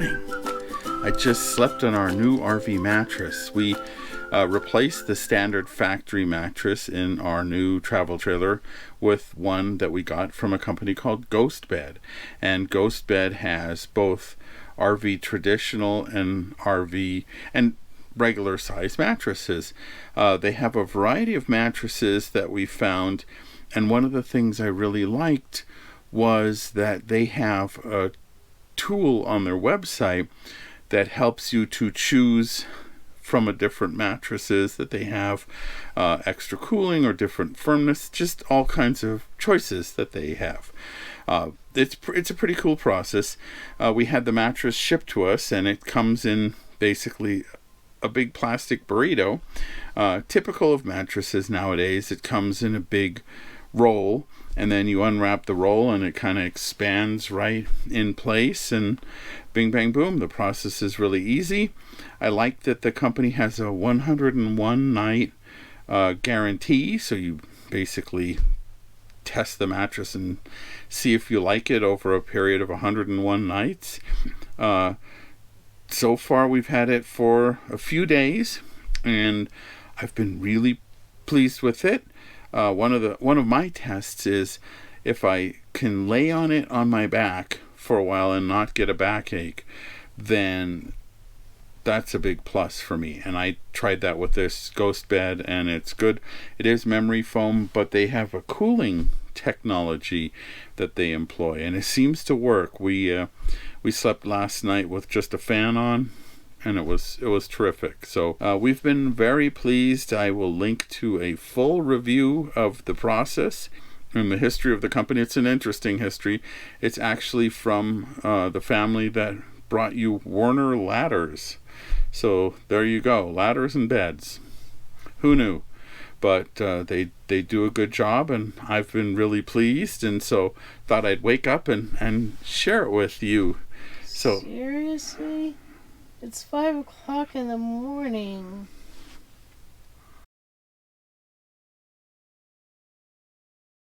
morning. I just slept on our new RV mattress. We replaced the standard factory mattress in our new travel trailer with one that we got from a company called GhostBed. And GhostBed has both RV traditional and RV and regular size mattresses. They have a variety of mattresses that we found, and one of the things I really liked was that they have a tool on their website that helps you to choose from a different mattresses that they have, extra cooling or different firmness, just all kinds of choices that they have. It's a pretty cool process. We had the mattress shipped to us, and it comes in basically a big plastic burrito. Typical of mattresses nowadays, it comes in a big roll, and then you unwrap the roll and it kind of expands right in place, and bing bang boom, the process is really easy. I like that the company has a 101 night guarantee, so you basically test the mattress and see if you like it over a period of 101 nights. So far we've had it for a few days, and I've been really pleased with it. One of my tests is if I can lay on it on my back for a while and not get a backache, then that's a big plus for me. And I tried that with this GhostBed, and it's good. It is memory foam, but they have a cooling technology that they employ, and it seems to work. We slept last night with just a fan on, and it was terrific. So we've been very pleased. I will link to a full review of the process and the history of the company. It's an interesting history. It's actually from the family that brought you Warner ladders. So there you go, ladders and beds. Who knew? But they do a good job, and I've been really pleased, and so thought I'd wake up and share it with you. So seriously? It's 5 o'clock in the morning.